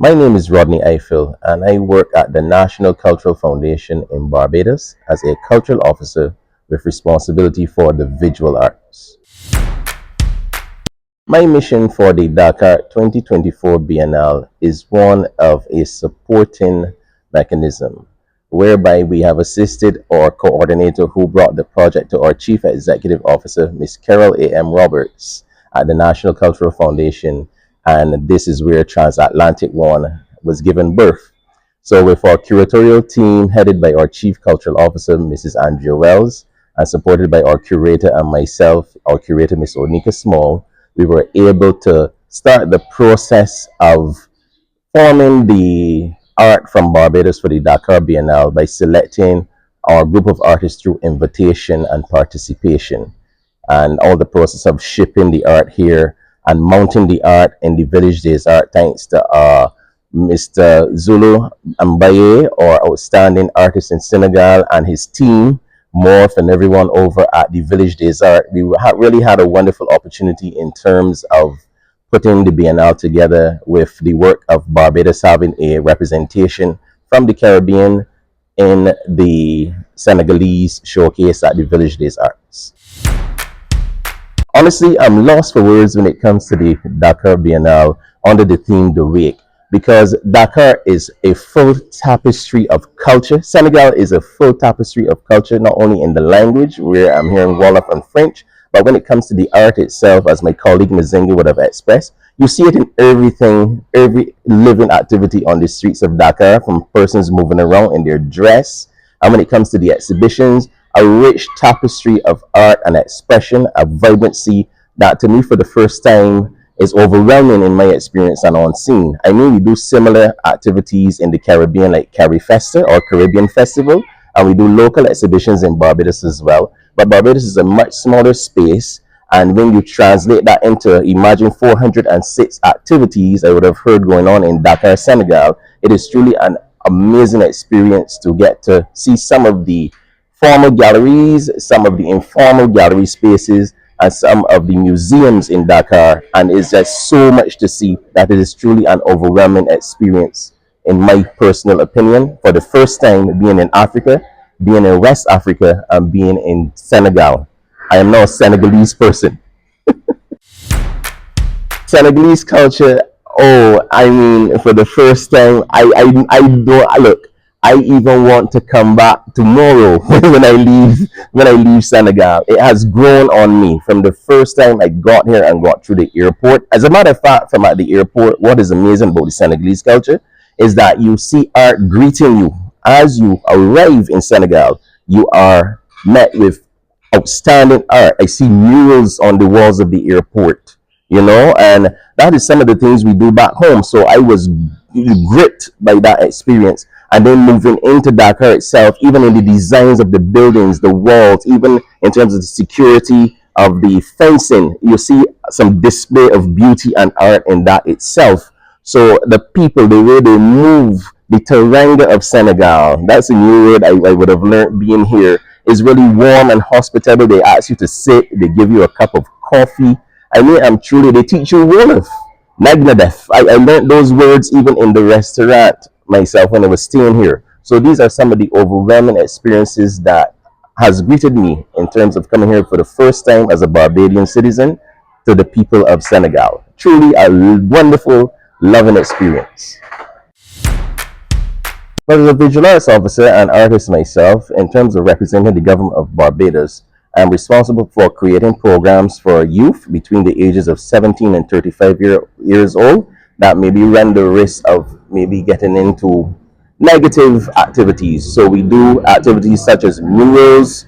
My name is Rodney Eiffel, and I work at the National Cultural Foundation in Barbados as a cultural officer with responsibility for the visual arts. My mission for the Dakar 2024 Biennale is one of a supporting mechanism whereby we have assisted our coordinator who brought the project to our Chief Executive Officer, Ms. Carol A.M. Roberts at the National Cultural Foundation, and this is where Transatlantic One was given birth. So with our curatorial team headed by our Chief Cultural Officer, Mrs. Andrea Wells, and supported by our curator and myself, our curator, Ms. Onika Small, we were able to start the process of forming the art from Barbados for the Dakar Biennale by selecting our group of artists through invitation and participation, and all the process of shipping the art here and mounting the art in the Village Days Art, thanks to Mr. Zulu Ambaye, our outstanding artist in Senegal, and his team, Morph, and everyone over at the Village Days Art. We really had a wonderful opportunity in terms of putting the Biennale together with the work of Barbados having a representation from the Caribbean in the Senegalese showcase at the Village Days Arts. Honestly, I'm lost for words when it comes to the Dakar Biennale under the theme The Wake, because Dakar is a full tapestry of culture. Senegal is a full tapestry of culture, not only in the language, where I'm hearing Wolof and French, but when it comes to the art itself, as my colleague Nzinga would have expressed, you see it in everything, every living activity on the streets of Dakar, from persons moving around in their dress. And when it comes to the exhibitions, a rich tapestry of art and expression, a vibrancy that to me for the first time is overwhelming in my experience and on scene. I mean, we do similar activities in the Caribbean like CariFesta or Caribbean Festival, and we do local exhibitions in Barbados as well. But Barbados is a much smaller space, and when you translate that into, imagine 406 activities I would have heard going on in Dakar, Senegal, it is truly an amazing experience to get to see some of the formal galleries, some of the informal gallery spaces, and some of the museums in Dakar. And it's just so much to see that it is truly an overwhelming experience, in my personal opinion, for the first time being in Africa, being in West Africa, and being in Senegal. I am now a Senegalese person. Senegalese culture, oh, I mean, for the first time, I don't look. I even want to come back tomorrow when I leave Senegal. It has grown on me from the first time I got here and got through the airport. As a matter of fact, from at the airport, what is amazing about the Senegalese culture is that you see art greeting you as you arrive in Senegal. You are met with outstanding art. I see murals on the walls of the airport, and that is some of the things we do back home. So I was gripped by that experience. And then moving into Dakar itself, even in the designs of the buildings, the walls, even in terms of the security of the fencing, you see some display of beauty and art in that itself. So the people, the way they move, the teranga of Senegal, that's a new word I would have learned being here, is really warm and hospitable. They ask you to sit, they give you a cup of coffee. I mean, they teach you Wolof, Nagnadef. I learned those words even in the restaurant myself when I was staying here. So these are some of the overwhelming experiences that has greeted me in terms of coming here for the first time as a Barbadian citizen to the people of Senegal. Truly a wonderful, loving experience. But as a visual arts officer and artist myself, in terms of representing the government of Barbados, I am responsible for creating programs for youth between the ages of 17 and 35 years old that maybe run the risk of maybe getting into negative activities. So we do activities such as murals.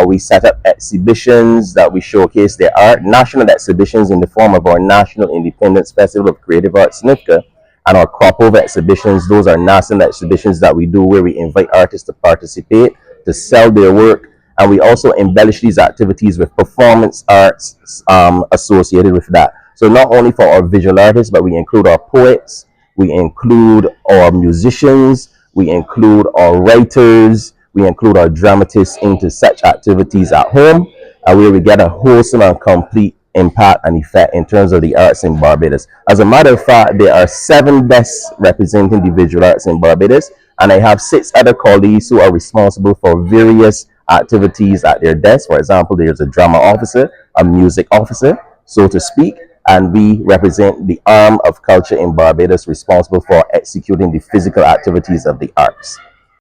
We set up exhibitions that we showcase their art, national exhibitions in the form of our National Independence Festival of Creative Arts, NIFCA, and our crop over exhibitions. Those are national exhibitions that we do where we invite artists to participate, to sell their work, and we also embellish these activities with performance arts associated with that. So not only for our visual artists, but we include our poets, we include our musicians, we include our writers, we include our dramatists into such activities at home, where we get a wholesome and complete impact and effect in terms of the arts in Barbados. As a matter of fact, there are 7 desks representing the visual arts in Barbados, and I have 6 other colleagues who are responsible for various activities at their desk. For example, there's a drama officer, a music officer, so to speak, and we represent the arm of culture in Barbados responsible for executing the physical activities of the arts.